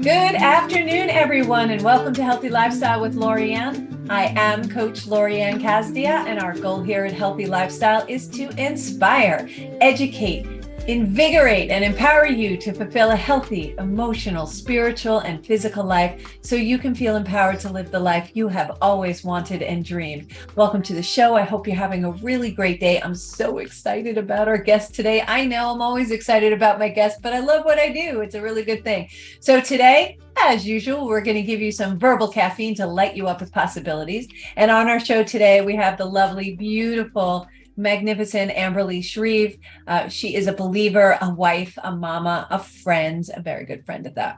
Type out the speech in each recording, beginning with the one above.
Good afternoon, everyone, and welcome to Healthy Lifestyle with Lorianne. I am Coach Lorianne Casdia, and our goal here at Healthy Lifestyle is to inspire, educate, invigorate, and empower you to fulfill a healthy, emotional, spiritual, and physical life so you can feel empowered to live the life you have always wanted and dreamed. Welcome to the show. I hope you're having a really great day. I'm so excited about our guest today. I know I'm always excited about my guests, but I love what I do. It's a really good thing. So today, as usual, we're going to give you some verbal caffeine to light you up with possibilities. And on our show today, we have the lovely, beautiful, magnificent Amberly Shreve. She is a believer, a wife, a mama, a friend, a very good friend at that.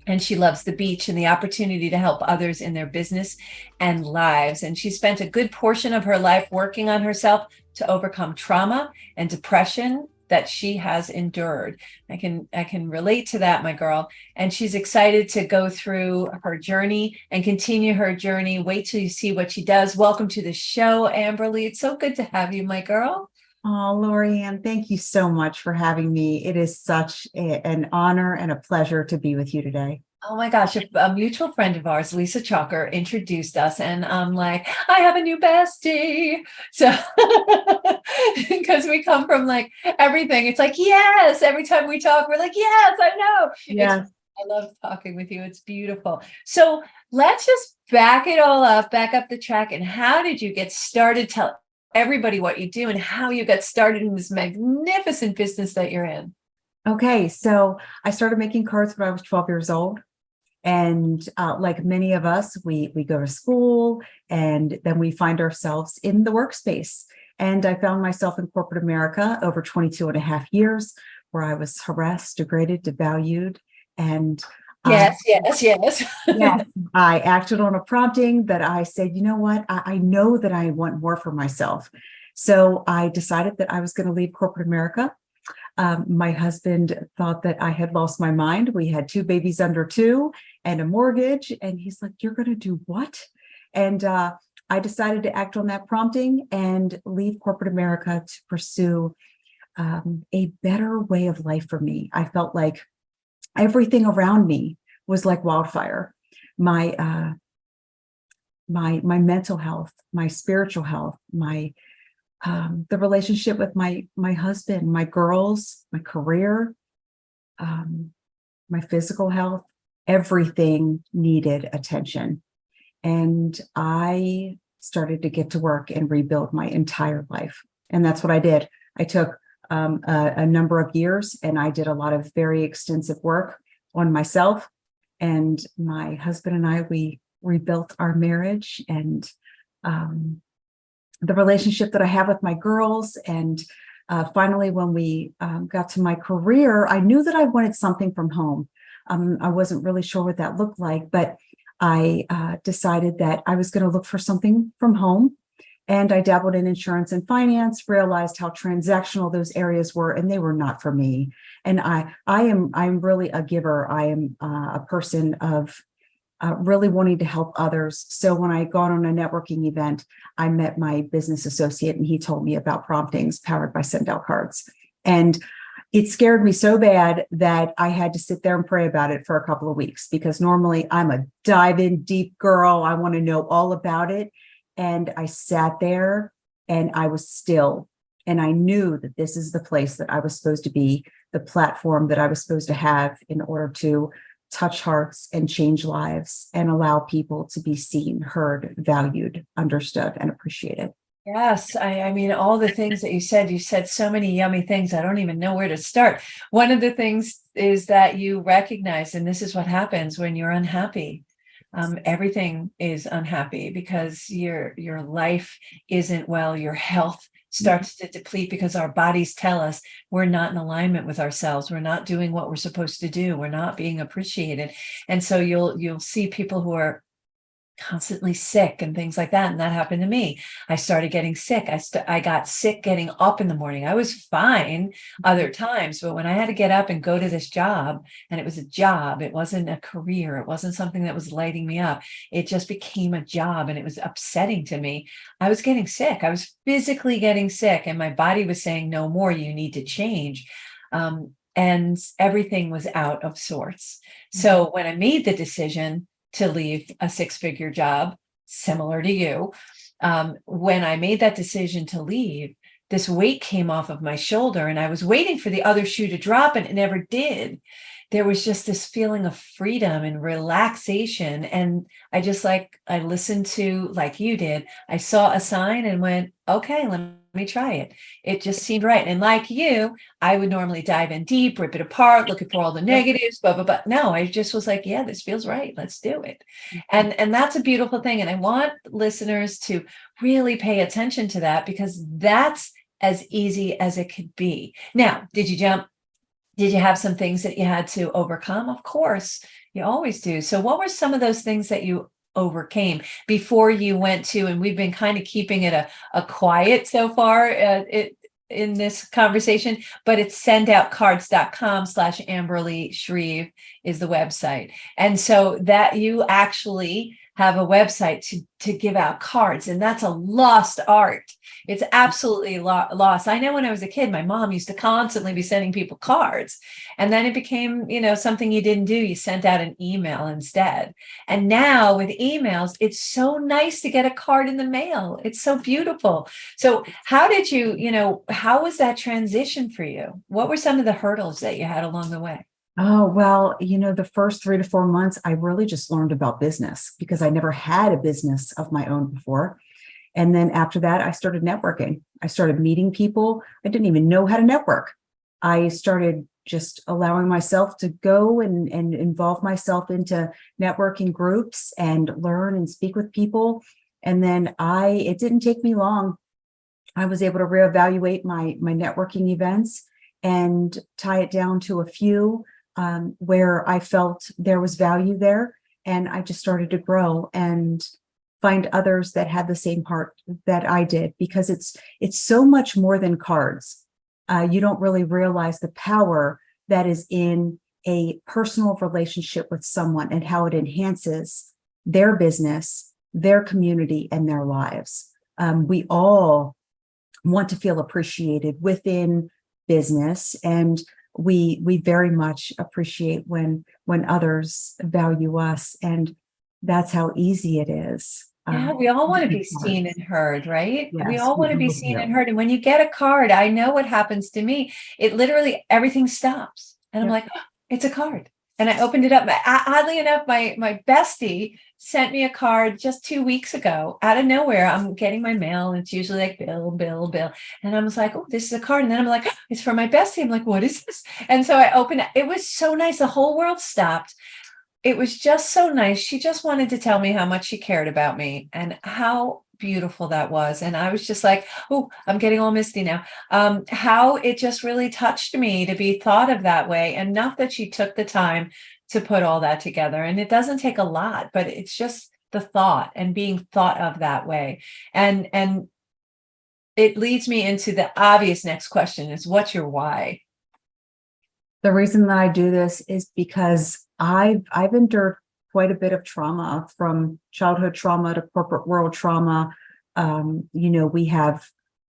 And she loves the beach and the opportunity to help others in their business and lives. And she spent a good portion of her life working on herself to overcome trauma and depression that she has endured. I can relate to that, my girl. And she's excited to go through her journey and continue her journey. Wait till you see what she does. Welcome to the show, Amberly. It's so good to have you, my girl. Oh, Lorianne, thank you so much for having me. It is such an honor and a pleasure to be with you today. Oh my gosh, a mutual friend of ours, Lisa Chalker, introduced us, and I'm like, I have a new bestie. So, because we come from like everything, it's like, yes, every time we talk, we're like, yes, I know. Yeah. I love talking with you. It's beautiful. So let's just back it all up, back up the track. And how did you get started? Tell everybody what you do and how you got started in this magnificent business that you're in. Okay, so I started making cards when I was 12 years old. And like many of us, we go to school and then we find ourselves in the workspace. And I found myself in corporate America over 22 and a half years, where I was harassed, degraded, devalued. And Yes. yes, I acted on a prompting that I said, you know what, I know that I want more for myself. So I decided that I was going to leave corporate America. My husband thought that I had lost my mind. We had 2 babies under 2 and a mortgage. And he's like, you're going to do what? And I decided to act on that prompting and leave corporate America to pursue a better way of life for me. I felt like everything around me was like wildfire. My mental health, my spiritual health, the relationship with my husband, my girls, my career, my physical health, everything needed attention. And I started to get to work and rebuild my entire life. And that's what I did. I took a number of years and I did a lot of very extensive work on myself. And my husband and I, we rebuilt our marriage and the relationship that I have with my girls. And finally, when we got to my career, I knew that I wanted something from home. I wasn't really sure what that looked like, but I decided that I was going to look for something from home. And I dabbled in insurance and finance, realized how transactional those areas were, and they were not for me. And I'm really a giver. I am a person of really wanting to help others. So when I got on a networking event, I met my business associate and he told me about promptings powered by send out cards. And it scared me so bad that I had to sit there and pray about it for a couple of weeks, because normally I'm a dive in deep girl. I want to know all about it. And I sat there and I was still, and I knew that this is the place that I was supposed to be, the platform that I was supposed to have in order to touch hearts and change lives and allow people to be seen, heard, valued, understood, and appreciated. Yes. I mean, all the things that you said so many yummy things. I don't even know where to start. One of the things is that you recognize, and this is what happens when you're unhappy. Everything is unhappy because your life isn't well, your health starts to deplete because our bodies tell us we're not in alignment with ourselves. We're not doing what we're supposed to do. We're not being appreciated. And so you'll see people who are constantly sick and things like that. And that happened to me. I started getting sick. I got sick getting up in the morning. I was fine other times, but when I had to get up and go to this job, and it was a job, it wasn't a career. It wasn't something that was lighting me up. It just became a job and it was upsetting to me. I was getting sick. I was physically getting sick and my body was saying, no more, you need to change. and everything was out of sorts. So when I made the decision to leave a six-figure job, similar to you, when I made that decision to leave, this weight came off of my shoulder, and I was waiting for the other shoe to drop, and it never did. There was just this feeling of freedom and relaxation. And I listened to, like you did, I saw a sign and went, okay, let me try it. It just seemed right. And like you, I would normally dive in deep, rip it apart, looking for all the negatives, blah, blah, blah. No, I just was like, yeah, this feels right. Let's do it. And that's a beautiful thing. And I want listeners to really pay attention to that, because that's as easy as it could be. Now, did you jump? Did you have some things that you had to overcome? Of course, you always do. So what were some of those things that you overcame before you went to, and we've been kind of keeping it a quiet so far in this conversation, but it's sendoutcards.com/Amberly Shreve is the website. And so that you actually have a website to give out cards, and that's a lost art. It's absolutely lost. I know when I was a kid, my mom used to constantly be sending people cards, and then it became, something you didn't do. You sent out an email instead. And now with emails, it's so nice to get a card in the mail. It's so beautiful. So how did how was that transition for you? What were some of the hurdles that you had along the way? Oh, well, the first 3 to 4 months, I really just learned about business because I never had a business of my own before. And then after that, I started networking. I started meeting people. I didn't even know how to network. I started just allowing myself to go and involve myself into networking groups and learn and speak with people. And then it didn't take me long. I was able to reevaluate my networking events and tie it down to a few where I felt there was value there. And I just started to grow and find others that had the same heart that I did, because it's so much more than cards. You don't really realize the power that is in a personal relationship with someone and how it enhances their business, their community, and their lives. We all want to feel appreciated within business, and we very much appreciate when others value us, and that's how easy it is. Yeah, we all want to be seen and heard, right? We Yes, all we want to be all seen and do. heard. And when you get a card, I know what happens to me. It literally, everything stops. And I'm Yep. like, "Oh, it's a card." And I opened it up. Oddly enough, my bestie sent me a card just 2 weeks ago out of nowhere. I'm getting my mail, and it's usually like Bill, Bill, Bill. And I was like, oh, this is a card. And then I'm like, "Oh, it's for my bestie." I'm like, what is this? And so I opened it. It was so nice. The whole world stopped. It was just so nice. She just wanted to tell me how much she cared about me and how beautiful that was. And I was just like, oh, I'm getting all misty now. How it just really touched me to be thought of that way. Enough that she took the time to put all that together. And it doesn't take a lot, but it's just the thought and being thought of that way. And it leads me into the obvious next question is, what's your why? The reason that I do this is because I've endured quite a bit of trauma, from childhood trauma to corporate world trauma. We have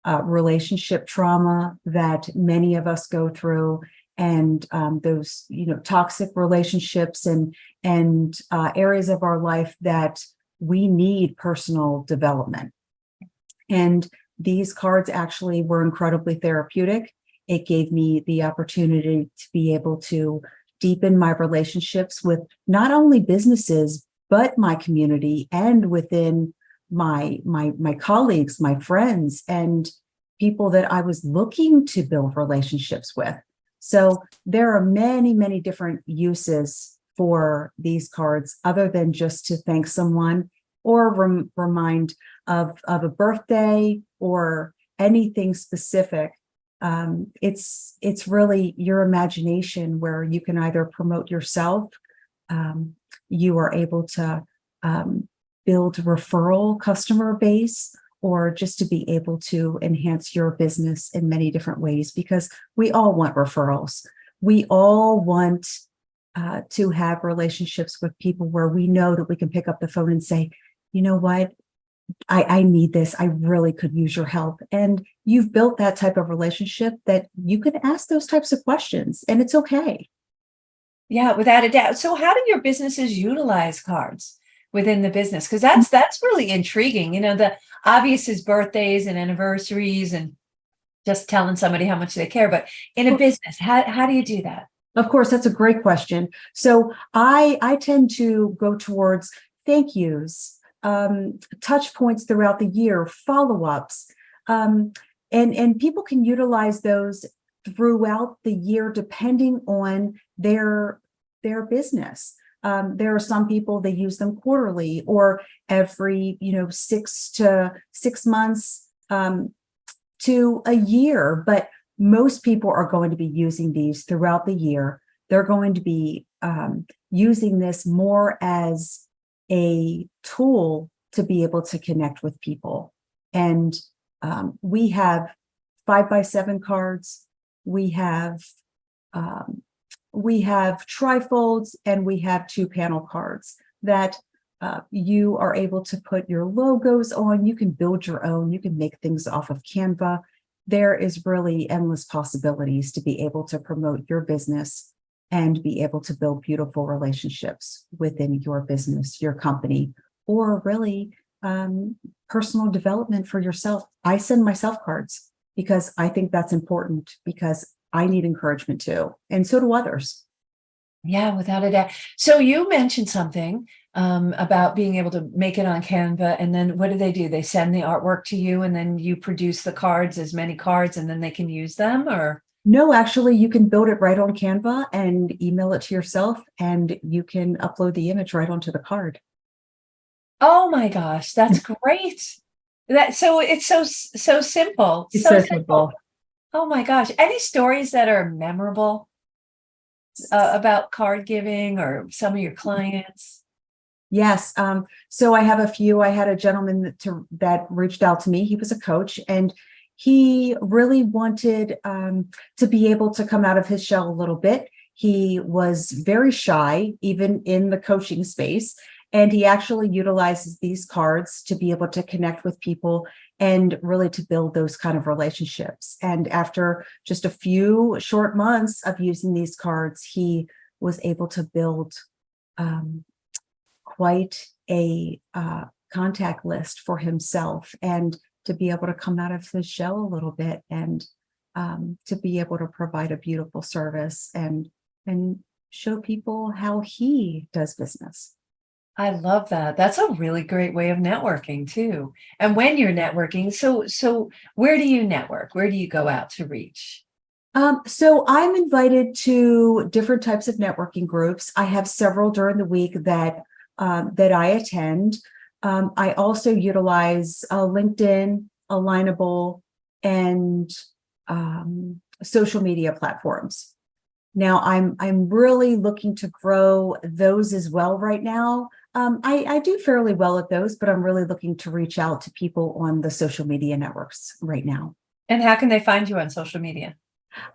relationship trauma that many of us go through, and those toxic relationships and areas of our life that we need personal development. And these cards actually were incredibly therapeutic. It gave me the opportunity to be able to deepen my relationships with not only businesses, but my community, and within my colleagues, my friends, and people that I was looking to build relationships with. So there are many, many different uses for these cards, other than just to thank someone or remind of a birthday or anything specific. It's really your imagination, where you can either promote yourself, you are able to build referral customer base, or just to be able to enhance your business in many different ways, because we all want referrals. We all want to have relationships with people where we know that we can pick up the phone and say, you know what, I need this. I really could use your help. And you've built that type of relationship that you can ask those types of questions, and it's okay. Yeah, without a doubt. So how do your businesses utilize cards within the business? Because that's really intriguing. The obvious is birthdays and anniversaries and just telling somebody how much they care. But in a business, how do you do that? Of course, that's a great question. So I tend to go towards thank yous, touch points throughout the year, follow-ups, and people can utilize those throughout the year depending on their business. There are some people, they use them quarterly or every 6 months to a year, but most people are going to be using these throughout the year. They're going to be using this more as a tool to be able to connect with people. And we have 5x7 cards, we have trifolds, and we have 2-panel cards that you are able to put your logos on. You can build your own, you can make things off of Canva. There is really endless possibilities to be able to promote your business and be able to build beautiful relationships within your business, your company, or really personal development for yourself. I send myself cards because I think that's important, because I need encouragement too, and so do others. Yeah, without a doubt. So you mentioned something about being able to make it on Canva, and then what do? They send the artwork to you, and then you produce the cards, as many cards, and then they can use them, or? No, actually, you can build it right on Canva and email it to yourself, and you can upload the image right onto the card. Oh my gosh, that's great. So it's so simple. It's So so simple. simple. Oh my gosh. Any stories that are memorable about card giving or some of your clients? Yes. So I have a few. I had a gentleman that reached out to me. He was a coach, and he really wanted to be able to come out of his shell a little bit. He was very shy, even in the coaching space. And he actually utilizes these cards to be able to connect with people and really to build those kind of relationships. And after just a few short months of using these cards, he was able to build quite a contact list for himself, and to be able to come out of his shell a little bit, and to be able to provide a beautiful service and show people how he does business. I love that. That's a really great way of networking too. And when you're networking, so where do you network? Where do you go out to reach? So I'm invited to different types of networking groups. I have several during the week that I attend. I also utilize LinkedIn, Alignable, and social media platforms. Now I'm really looking to grow those as well right now. I do fairly well at those, but I'm really looking to reach out to people on the social media networks right now. And how can they find you on social media?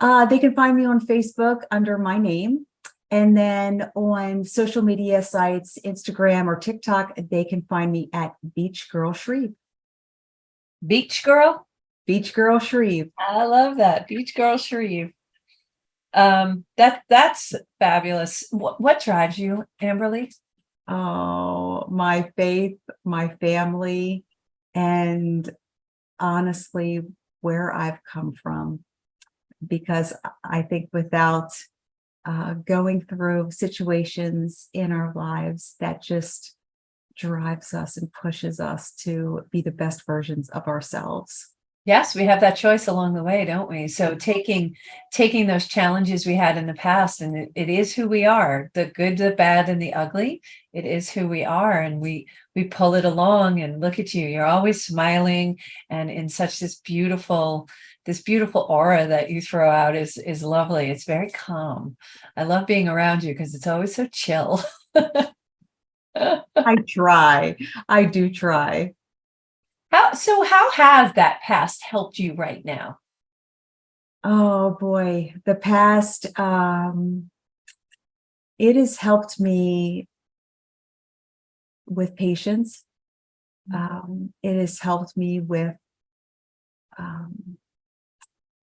They can find me on Facebook under my name. And then on social media sites, Instagram or TikTok, they can find me at Beach Girl Shreve. Beach Girl? Beach Girl Shreve. I love that. Beach Girl Shreve. That's fabulous. What drives you, Amberly? Oh, my faith, my family, and honestly, where I've come from. Because I think without going through situations in our lives, that just drives us and pushes us to be the best versions of ourselves. Yes, we have that choice along the way, don't we? So taking those challenges we had in the past, and it is who we are, the good, the bad, and the ugly. It is who we are, and we pull it along. And look at you, you're always smiling, and in such this beautiful aura that you throw out is lovely. It's very calm. I love being around you because it's always so chill. I try. I do try. How has that past helped you right now? Oh boy, the past, it has helped me with patience. It has helped me with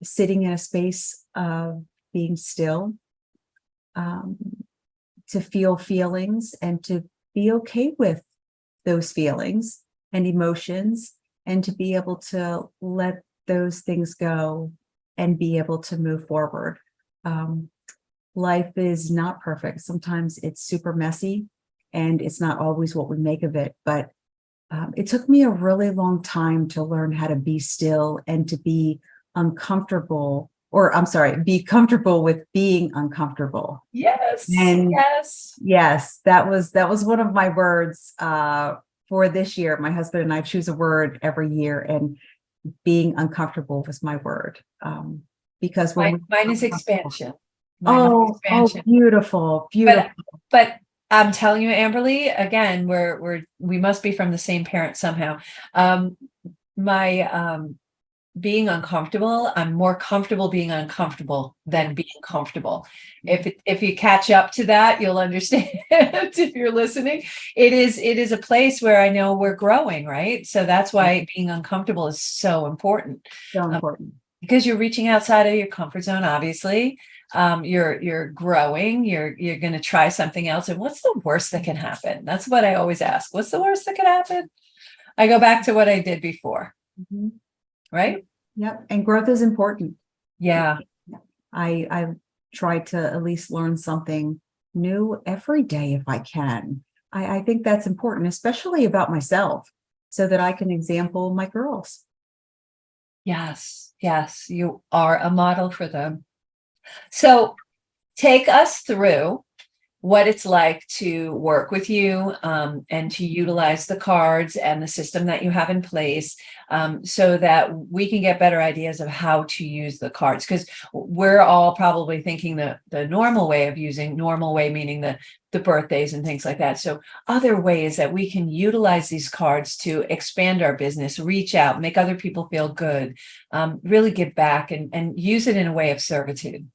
sitting in a space of being still, um, to feel feelings and to be okay with those feelings and emotions, and to be able to let those things go and be able to move forward. Um, Life is not perfect. Sometimes it's super messy and it's not always what we make of it. But it took me a really long time to learn how to be still and to be uncomfortable, or I'm sorry, be comfortable with being uncomfortable. Yes. And Yes. yes, that was one of my words for this year. My husband and I choose a word every year, and being uncomfortable was my word. Because when we're Mine is uncomfortable, expansion. Mine is oh, expansion. beautiful, But beautiful. but I'm telling you, Amberly, again, we must be from the same parent somehow. My being uncomfortable, I'm more comfortable being uncomfortable than being comfortable. If you catch up to that, you'll understand. If you're listening, it is a place where I know we're growing, right? So that's why being uncomfortable is so important. So Um, important. because you're reaching outside of your comfort zone, obviously. You're growing, you're going to try something else. And what's the worst that can happen? That's what I always ask. What's the worst that could happen? I go back to what I did before, Mhm. right? Yep. And growth is important. Yeah. I try to at least learn something new every day if I can. I think that's important, especially about myself, so that I can example my girls. Yes. Yes. You are a model for them. So take us through what it's like to work with you, and to utilize the cards and the system that you have in place, so that we can get better ideas of how to use the cards. Because we're all probably thinking the normal way of using, normal way meaning the birthdays and things like that. So other ways that we can utilize these cards to expand our business, reach out, make other people feel good, really give back, and use it in a way of servitude.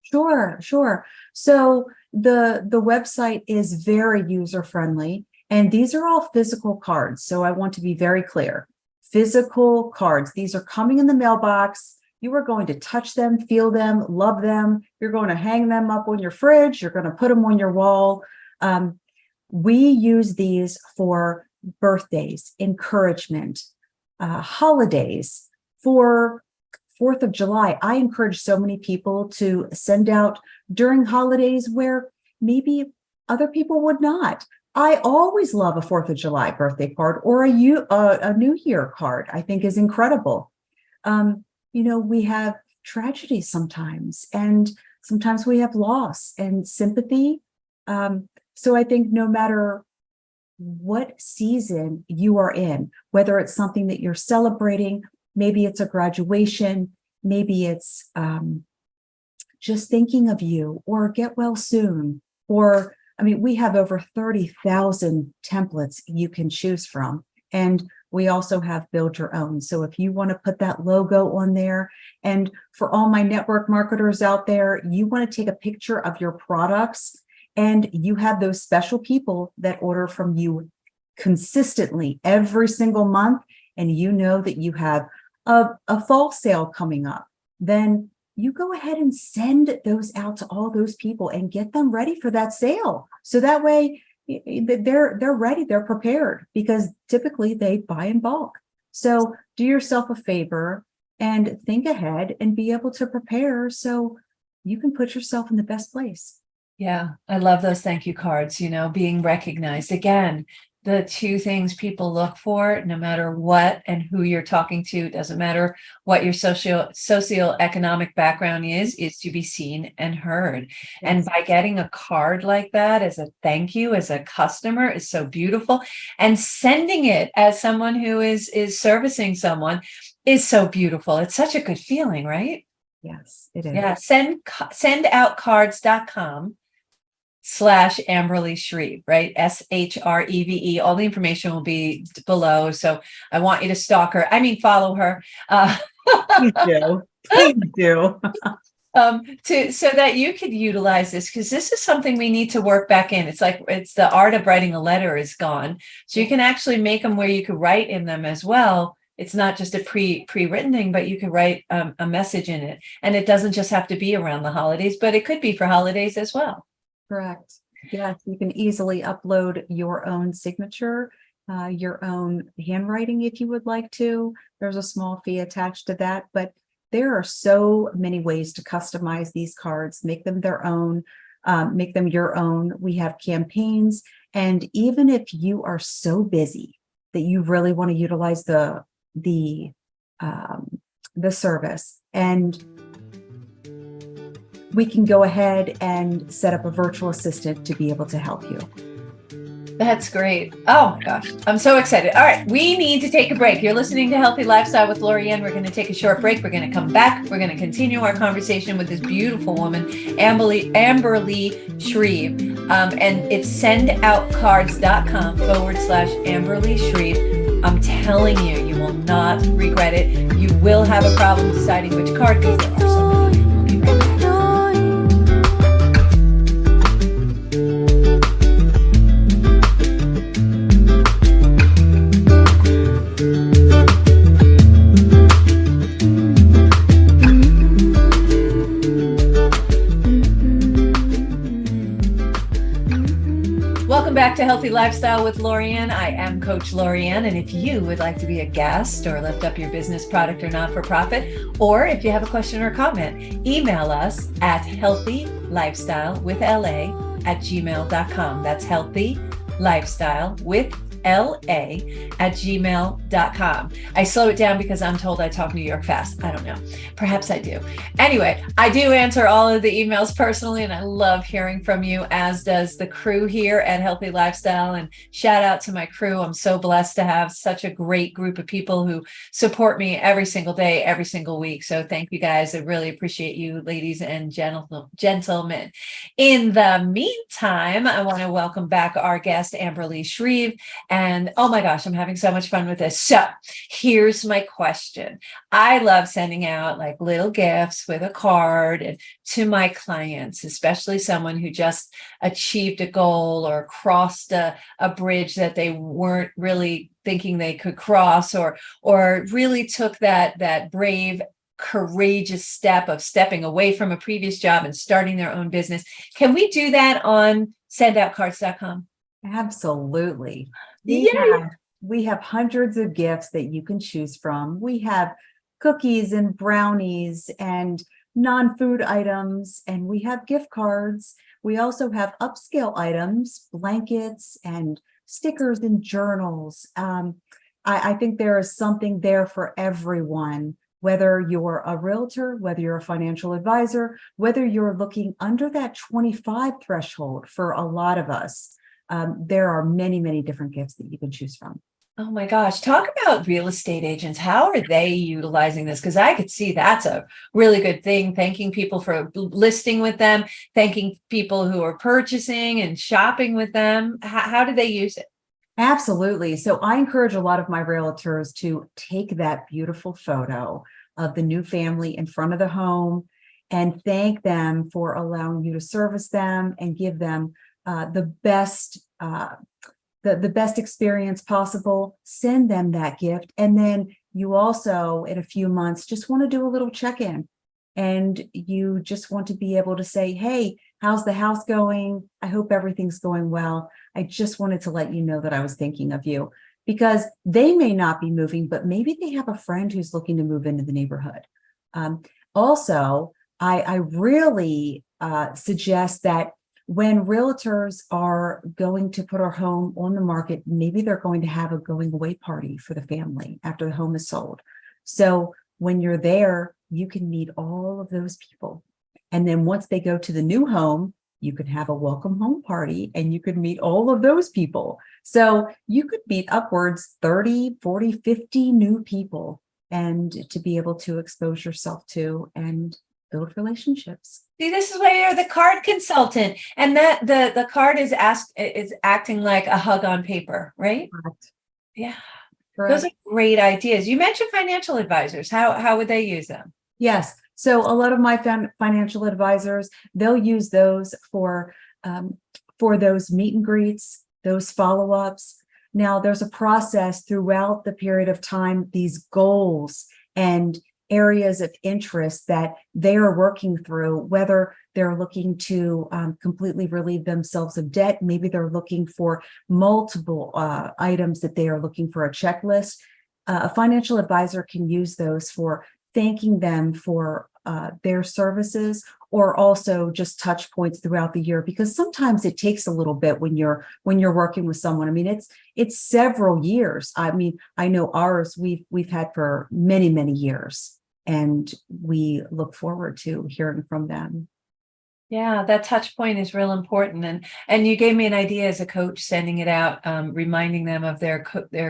Sure, sure. So the website is very user friendly, and these are all physical cards. So I want to be very clear. Physical cards. These are coming in the mailbox. You are going to touch them, feel them, love them. You're going to hang them up on your fridge. You're going to put them on your wall. Um, we use these for birthdays, encouragement, holidays, for 4th of July. I encourage so many people to send out during holidays where maybe other people would not. I always love a 4th of July birthday card, or a New Year card. I think is incredible. We have tragedies sometimes, and sometimes we have loss and sympathy. So I think no matter what season you are in, whether it's something that you're celebrating, maybe it's a graduation, maybe it's just thinking of you, or get well soon, or we have over 30,000 templates you can choose from. And we also have build your own. So if you want to put that logo on there, and for all my network marketers out there, you want to take a picture of your products, and you have those special people that order from you consistently every single month, and you know that you have a fall sale coming up, then you go ahead and send those out to all those people and get them ready for that sale. So that way they're ready, they're prepared, because typically they buy in bulk. So do yourself a favor and think ahead and be able to prepare so you can put yourself in the best place. Yeah, I love those thank you cards, being recognized. Again, the two things people look for, no matter what and who you're talking to, doesn't matter what your socioeconomic background is to be seen and heard. And Yes. by getting a card like that as a thank you, as a customer, is so beautiful. And sending it as someone who is servicing someone is so beautiful. It's such a good feeling, right? Yes, it is. Yeah, sendoutcards.com/Amberly Shreve, right? Shreve. All the information will be below. So I want you to stalk her. Follow her. Please do. Please do. So that you could utilize this, because this is something we need to work back in. It's like it's the art of writing a letter is gone. So you can actually make them where you could write in them as well, it's not just a pre-written thing, but you can write a message in it. And it doesn't just have to be around the holidays, but it could be for holidays as well. Correct. Yes, you can easily upload your own signature, your own handwriting if you would like to. There's a small fee attached to that, but there are so many ways to customize these cards, make them their own, make them your own. We have campaigns, and even if you are so busy that you really want to utilize the service, and we can go ahead and set up a virtual assistant to be able to help you. That's great. Oh my gosh, I'm so excited. All right, we need to take a break. You're listening to Healthy Lifestyle with Lorianne. We're going to take a short break. We're going to come back. We're going to continue our conversation with this beautiful woman, Amberly Shreve. And it's sendoutcards.com/Amberly Shreve. I'm telling you, you will not regret it. You will have a problem deciding which card, because there are so many. We'll be right back. Welcome back to Healthy Lifestyle with Lorianne. I am Coach Lorianne, and if you would like to be a guest or lift up your business, product, or not-for-profit, or if you have a question or comment, email us at healthylifestylewithla@gmail.com. That's healthylifestylewithla@gmail.com. I slow it down because I'm told I talk New York fast. I don't know. Perhaps I do. Anyway, I do answer all of the emails personally, and I love hearing from you, as does the crew here at Healthy Lifestyle. And shout out to my crew. I'm so blessed to have such a great group of people who support me every single day, every single week. So thank you guys. I really appreciate you, ladies and gentlemen. In the meantime, I want to welcome back our guest, Amberly Shreve. And oh my gosh, I'm having so much fun with this. So here's my question. I love sending out like little gifts with a card and to my clients, especially someone who just achieved a goal or crossed a bridge that they weren't really thinking they could cross, or really took that brave, courageous step of stepping away from a previous job and starting their own business. Can we do that on sendoutcards.com? Absolutely. Yeah. We have hundreds of gifts that you can choose from. We have cookies and brownies and non-food items, and we have gift cards. We also have upscale items, blankets and stickers and journals. I think there is something there for everyone, whether you're a realtor, whether you're a financial advisor, whether you're looking under that 25 threshold. For a lot of us, there are many, many different gifts that you can choose from. Oh my gosh. Talk about real estate agents. How are they utilizing this? Because I could see that's a really good thing. Thanking people for listing with them, thanking people who are purchasing and shopping with them. How do they use it? Absolutely. So I encourage a lot of my realtors to take that beautiful photo of the new family in front of the home and thank them for allowing you to service them and give them the best experience possible. Send them that gift, and then you also, in a few months, just want to do a little check-in, and you just want to be able to say, "Hey, how's the house going? I hope everything's going well. I just wanted to let you know that I was thinking of you," because they may not be moving, but maybe they have a friend who's looking to move into the neighborhood. Also, I really suggest that when realtors are going to put our home on the market, maybe they're going to have a going away party for the family after the home is sold. So when you're there, you can meet all of those people. And then once they go to the new home, you could have a welcome home party and you could meet all of those people. So you could meet upwards 30, 40, 50 new people, and to be able to expose yourself to and build relationships. See, this is why you're the card consultant, and that the card is acting like a hug on paper, right? Correct. Yeah. Correct. Those are great ideas. You mentioned financial advisors. How would they use them? Yes. So a lot of my financial advisors, they'll use those for those meet and greets, those follow-ups. Now, there's a process throughout the period of time, these goals and areas of interest that they are working through, whether they're looking to completely relieve themselves of debt. Maybe they're looking for multiple items that they are looking for a checklist. A financial advisor can use those for thanking them for their services, or also just touch points throughout the year, because sometimes it takes a little bit when you're working with someone. I mean, it's several years. I mean, I know ours we've had for many, many years, and we look forward to hearing from them. Yeah, that touch point is real important, and you gave me an idea as a coach, sending it out, reminding them of their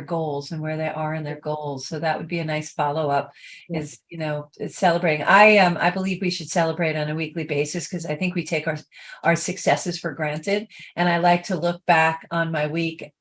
goals and where they are in their goals. So that would be a nice follow up. Yeah. Is it's celebrating. I believe we should celebrate on a weekly basis, because I think we take our successes for granted, and I like to look back on my week.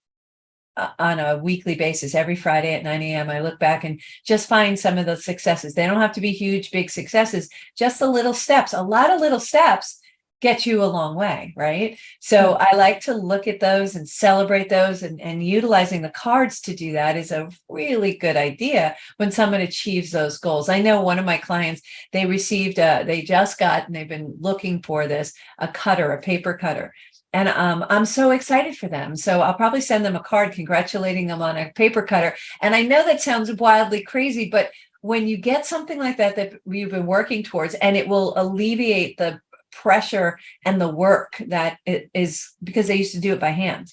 On a weekly basis, every Friday at 9 a.m. I look back and just find some of the successes. They don't have to be huge, big successes, just the little steps. A lot of little steps get you a long way, right? So I like to look at those and celebrate those, and utilizing the cards to do that is a really good idea when someone achieves those goals. I know one of my clients, they received they just got, and they've been looking for this, a paper cutter. And I'm so excited for them. So I'll probably send them a card congratulating them on a paper cutter. And I know that sounds wildly crazy, but when you get something like that you've been working towards, and it will alleviate the pressure and the work that it is, because they used to do it by hand.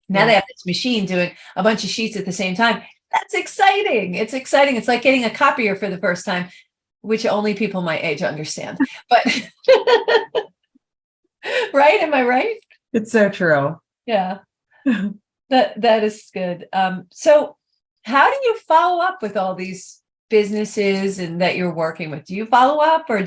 Now they have this machine doing a bunch of sheets at the same time. That's exciting. It's exciting. It's like getting a copier for the first time, which only people my age understand. But right? Am I right? It's so true. Yeah. That is good. So how do you follow up with all these businesses and that you're working with? Do you follow up, or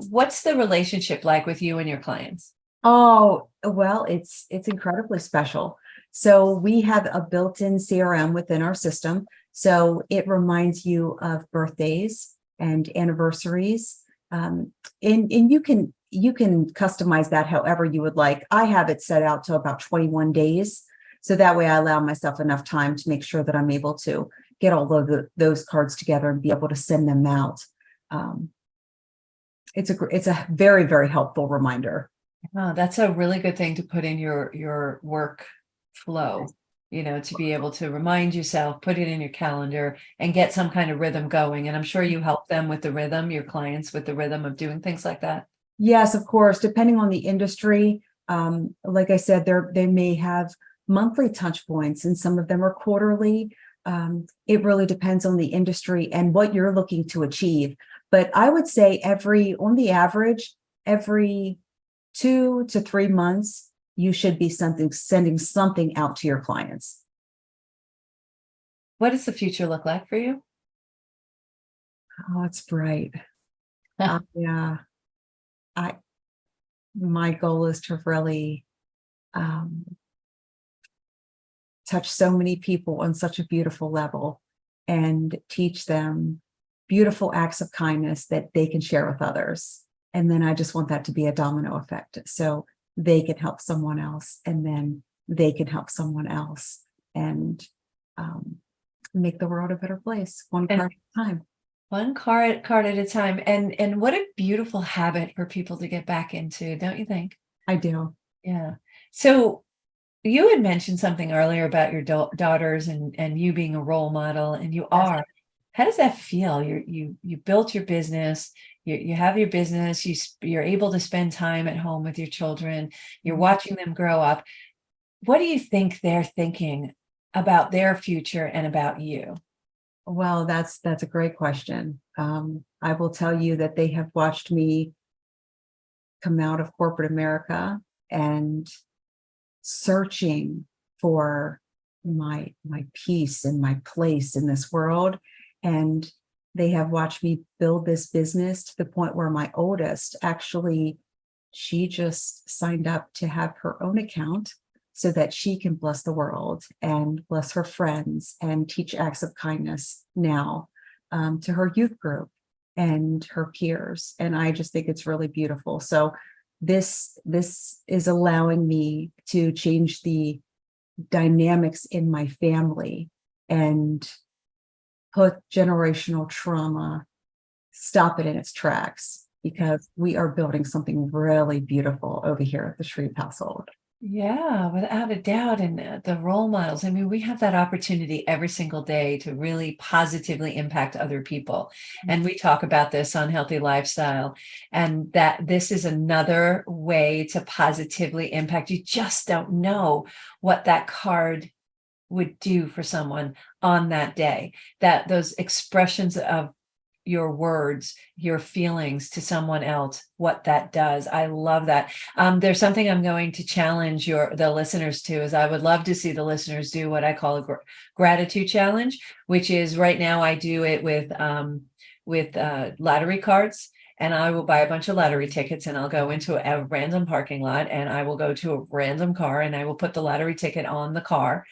what's the relationship like with you and your clients? Oh, well, it's incredibly special. So we have a built-in CRM within our system. So it reminds you of birthdays and anniversaries. And you can customize that however you would like. I have it set out to about 21 days. So that way I allow myself enough time to make sure that I'm able to get all of those cards together and be able to send them out. It's a very, very helpful reminder. Oh, that's a really good thing to put in your work flow, to be able to remind yourself, put it in your calendar, and get some kind of rhythm going. And I'm sure you help them with the rhythm, your clients with the rhythm of doing things like that. Yes, of course, depending on the industry. Like I said, they may have monthly touch points, and some of them are quarterly. It really depends on the industry and what you're looking to achieve. But I would say on the average, every 2 to 3 months, you should be sending something out to your clients. What does the future look like for you? Oh, it's bright. Yeah. My goal is to really touch so many people on such a beautiful level, and teach them beautiful acts of kindness that they can share with others. And then I just want that to be a domino effect. So they can help someone else, and then they can help someone else, and make the world a better place, one card at a time. One card at a time. And what a beautiful habit for people to get back into, don't you think? I do. Yeah. So you had mentioned something earlier about your daughters and you being a role model, and you are. How does that feel? You built your business, you have your business, you're able to spend time at home with your children, you're watching them grow up. What do you think they're thinking about their future and about you? Well, that's a great question. I will tell you that they have watched me come out of corporate America and searching for my peace and my place in this world. And they have watched me build this business to the point where my oldest, actually, she just signed up to have her own account so that she can bless the world and bless her friends and teach acts of kindness now to her youth group and her peers. And I just think it's really beautiful. So this is allowing me to change the dynamics in my family and put generational trauma, stop it in its tracks, because we are building something really beautiful over here at the Shreve household. Yeah, without a doubt. And the role models, I mean, we have that opportunity every single day to really positively impact other people. And we talk about this on Healthy Lifestyle, and that this is another way to positively impact. You just don't know what that card would do for someone on that day, that those expressions of your words, your feelings to someone else, what that does. I love that. There's something I'm going to challenge the listeners to, is I would love to see the listeners do what I call a gratitude challenge, which is right now I do it with lottery cards. And I will buy a bunch of lottery tickets, and I'll go into a random parking lot, and I will go to a random car, and I will put the lottery ticket on the car.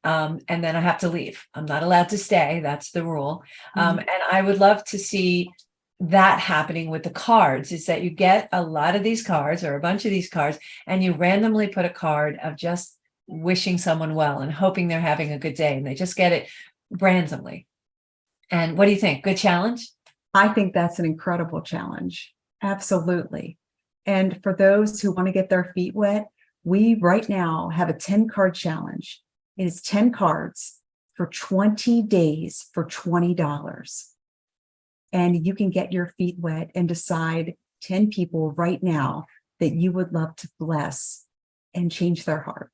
And then I have to leave. I'm not allowed to stay. That's the rule. And I would love to see that happening with the cards, is that you get a lot of these cards, or a bunch of these cards, and you randomly put a card of just wishing someone well and hoping they're having a good day. And they just get it randomly. And what do you think? Good challenge? I think that's an incredible challenge. Absolutely. And for those who want to get their feet wet, we right now have a 10-card challenge. It is 10 cards for 20 days for $20. And you can get your feet wet and decide 10 people right now that you would love to bless and change their heart.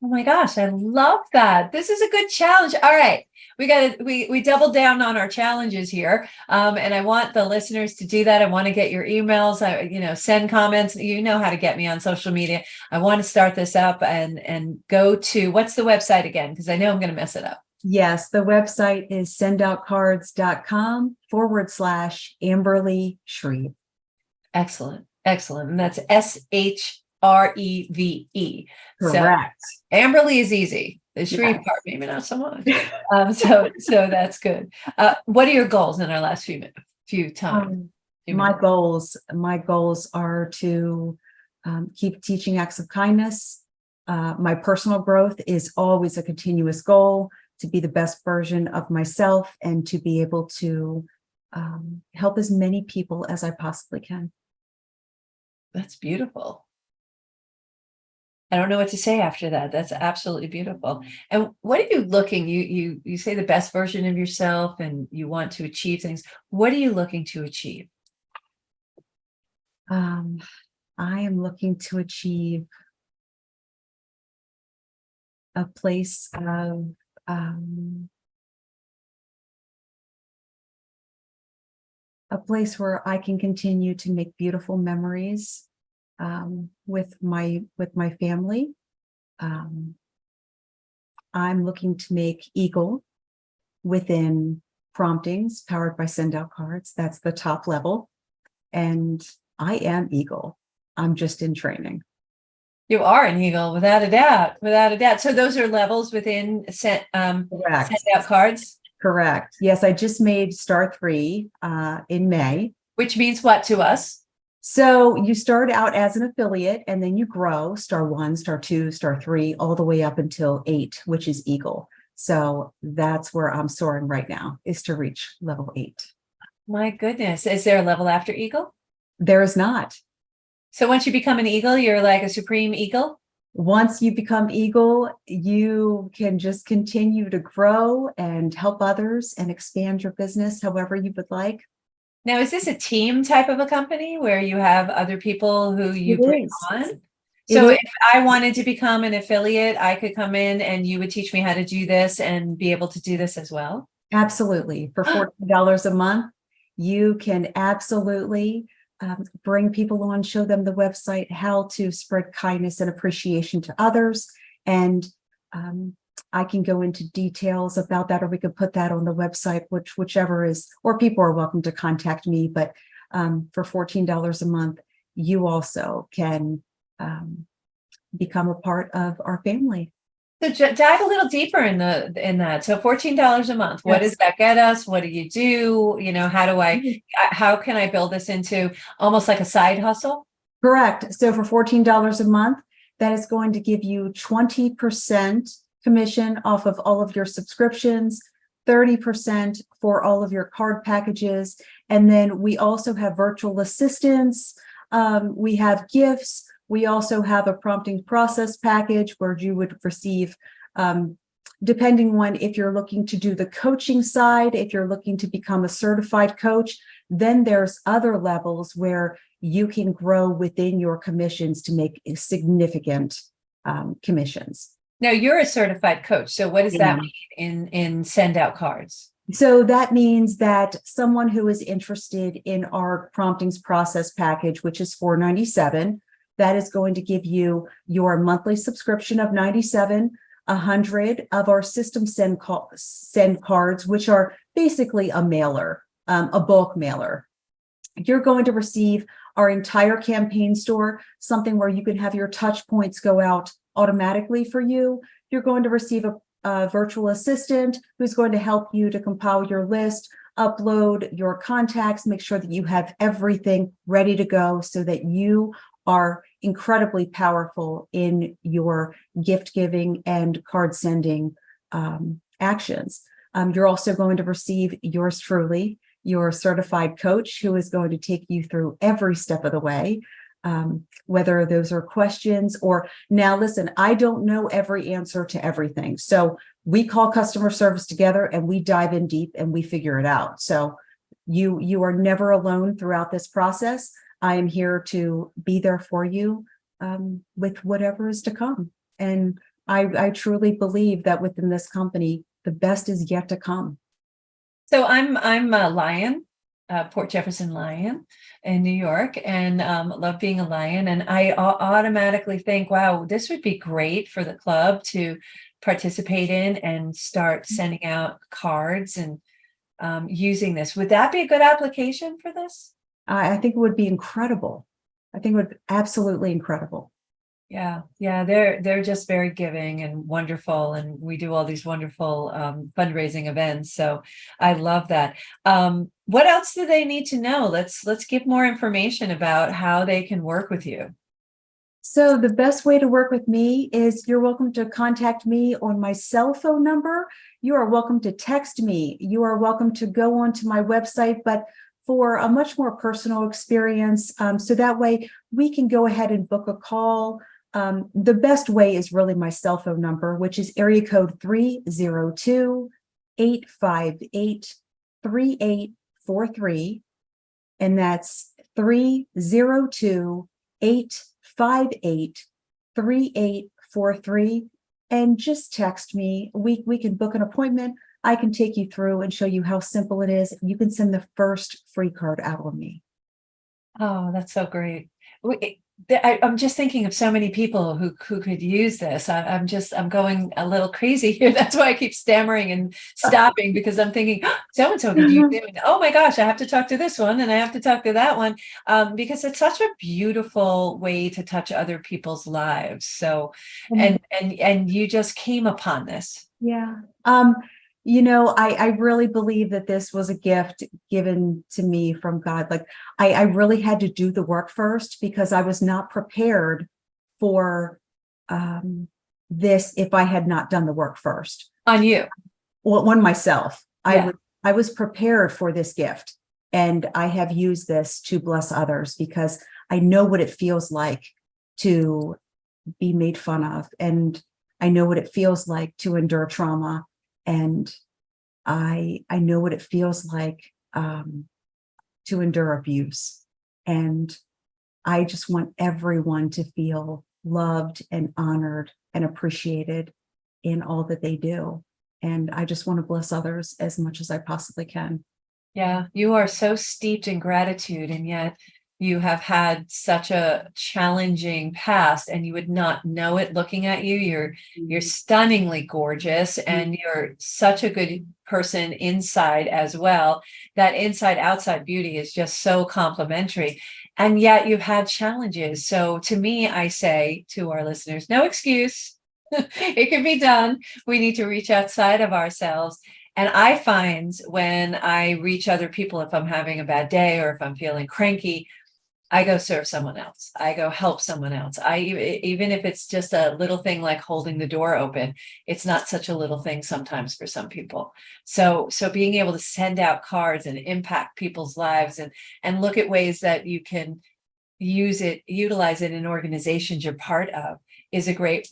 Oh my gosh, I love that. This is a good challenge. All right. We doubled down on our challenges here. And I want the listeners to do that. I want to get your emails, send comments. You know how to get me on social media. I want to start this up and go to, what's the website again? Because I know I'm going to mess it up. Yes, the website is sendoutcards.com/Amberly Shreve. Excellent. Excellent. And that's SHREVE. Correct. So Amberly is easy. The Shreve part, maybe not so much. So that's good. What are your goals in our last few times? My goals are to keep teaching acts of kindness. My personal growth is always a continuous goal, to be the best version of myself and to be able to help as many people as I possibly can. That's beautiful. I don't know what to say after that. That's absolutely beautiful. And what are you looking, you say the best version of yourself and you want to achieve things. What are you looking to achieve? I am looking to achieve a place of where I can continue to make beautiful memories with my family. I'm looking to make Eagle within promptings powered by Send Out Cards. That's the top level. And I am Eagle. I'm just in training. You are an Eagle, without a doubt, without a doubt. So those are levels within Send Out Cards? Correct. Yes, I just made Star 3 in May. Which means what to us? So you start out as an affiliate and then you grow Star 1, Star 2, Star 3, all the way up until 8, which is Eagle. So that's where I'm soaring right now, is to reach level 8. My goodness. Is there a level after Eagle? There is not. So once you become an Eagle, you're like a supreme Eagle? Once you become Eagle, you can just continue to grow and help others and expand your business however you would like. Now, is this a team type of a company where you have other people who you bring on? So if I wanted to become an affiliate, I could come in and you would teach me how to do this and be able to do this as well? Absolutely. For $14 a month, you can absolutely bring people on, show them the website, how to spread kindness and appreciation to others. And I can go into details about that, or we could put that on the website, whichever is, or people are welcome to contact me. But for $14 a month, you also can become a part of our family. So dive a little deeper in that. So $14 a month, what does that get us? What do you do? How can I build this into almost like a side hustle? Correct. So for $14 a month, that is going to give you 20% commission off of all of your subscriptions, 30% for all of your card packages. And then we also have virtual assistants. We have gifts. We also have a prompting process package where you would receive, depending on if you're looking to do the coaching side, if you're looking to become a certified coach, then there's other levels where you can grow within your commissions to make significant commissions. Now you're a certified coach. So what does that mean in send out cards? So that means that someone who is interested in our promptings process package, which is $497, that is going to give you your monthly subscription of $97, 100 of our system send cards, which are basically a mailer, a bulk mailer. You're going to receive our entire campaign store, something where you can have your touch points go out automatically for you. You're going to receive a virtual assistant who's going to help you to compile your list, upload your contacts, make sure that you have everything ready to go so that you are incredibly powerful in your gift giving and card sending actions. You're also going to receive yours truly, your certified coach, who is going to take you through every step of the way. Whether those are questions or now listen, I don't know every answer to everything. So we call customer service together and we dive in deep and we figure it out. So you are never alone throughout this process. I am here to be there for you with whatever is to come. And I truly believe that within this company, the best is yet to come. So I'm a Lion. Port Jefferson Lion in New York, and love being a Lion. And I automatically think, wow, this would be great for the club to participate in and start sending out cards and using this. Would that be a good application for this? I think it would be incredible. I think it would be absolutely incredible. Yeah, they're just very giving and wonderful, and we do all these wonderful fundraising events. So I love that. What else do they need to know? Let's give more information about how they can work with you. So the best way to work with me is you're welcome to contact me on my cell phone number. You are welcome to text me. You are welcome to go onto my website, but for a much more personal experience, so that way we can go ahead and book a call. The best way is really my cell phone number, which is area code 302-858-3843. And that's 302-858-3843. And just text me. We can book an appointment. I can take you through and show you how simple it is. You can send the first free card out on me. Oh, that's so great. I'm just thinking of so many people who could use this. I'm going a little crazy here. That's why I keep stammering and stopping, because I'm thinking, oh, so-and-so could use it. And, oh my gosh, I have to talk to this one and I have to talk to that one, because it's such a beautiful way to touch other people's lives. So, and you just came upon this. Yeah. I really believe that this was a gift given to me from God. Like I really had to do the work first because I was not prepared for this if I had not done the work first. On you. Well, on myself. Yeah. I was prepared for this gift, and I have used this to bless others because I know what it feels like to be made fun of, and I know what it feels like to endure trauma. And I know what it feels like to endure abuse. And I just want everyone to feel loved and honored and appreciated in all that they do. And I just want to bless others as much as I possibly can. Yeah, you are so steeped in gratitude, and yet you have had such a challenging past, and you would not know it looking at you. You're stunningly gorgeous, and you're such a good person inside as well. That inside outside beauty is just so complimentary, and yet you've had challenges. So to me, I say to our listeners, no excuse. It can be done. We need to reach outside of ourselves. And I find when I reach other people, if I'm having a bad day or if I'm feeling cranky, I go serve someone else. I go help someone else. Even if it's just a little thing like holding the door open, it's not such a little thing sometimes for some people. So being able to send out cards and impact people's lives and look at ways that you can utilize it in organizations you're part of is a great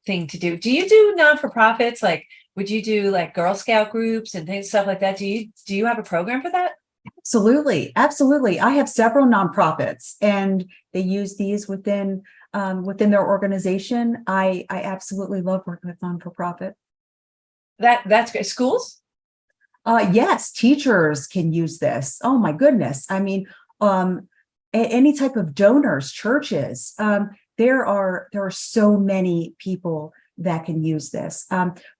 thing to do. Do you do non-for-profits? Like, would you do like Girl Scout groups and things, stuff like that? Do you have a program for that? Absolutely. Absolutely. I have several nonprofits and they use these within their organization. I absolutely love working with non-for-profit. That's great. Schools? Yes, teachers can use this. Oh my goodness. I mean, any type of donors, churches. There are so many people that can use this.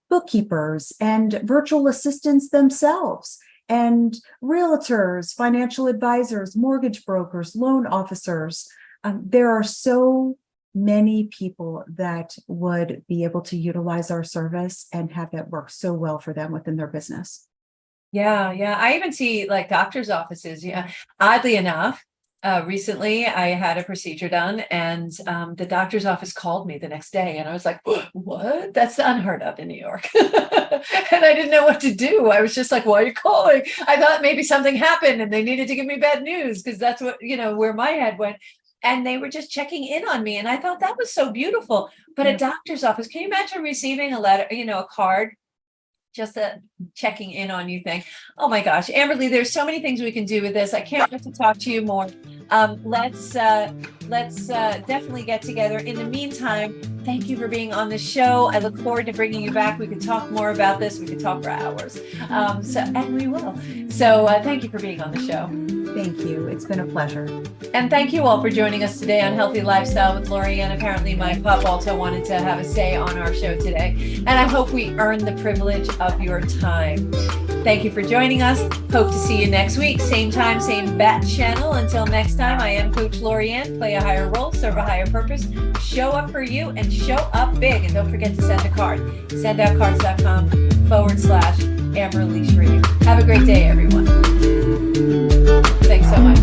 Bookkeepers and virtual assistants themselves, and realtors, financial advisors, mortgage brokers, loan officers. There are so many people that would be able to utilize our service and have that work so well for them within their business. Yeah. I even see like doctor's offices. Yeah. Oddly enough, recently I had a procedure done and the doctor's office called me the next day and I was like, what? That's unheard of in New York. And I didn't know what to do. I was just like, why are you calling? I thought maybe something happened and they needed to give me bad news because that's what, where my head went. And they were just checking in on me. And I thought that was so beautiful. But a doctor's office, can you imagine receiving a letter, a card? Just a checking in on you thing. Oh my gosh, Amberly, there's so many things we can do with this. I can't wait to talk to you more. Let's definitely get together. In the meantime, thank you for being on the show. I look forward to bringing you back. We can talk more about this. We can talk for hours. And we will. So thank you for being on the show. Thank you. It's been a pleasure. And thank you all for joining us today on Healthy Lifestyle with Lorianne. Apparently my pup also wanted to have a say on our show today. And I hope we earned the privilege of your time. Thank you for joining us. Hope to see you next week. Same time, same bat channel. Until next time, I am Coach Lorianne. Play a higher role, serve a higher purpose, show up for you, and show up big. And don't forget to send a card. Sendoutcards.com/Amberly Shreve. Have a great day, everyone. Thanks so much.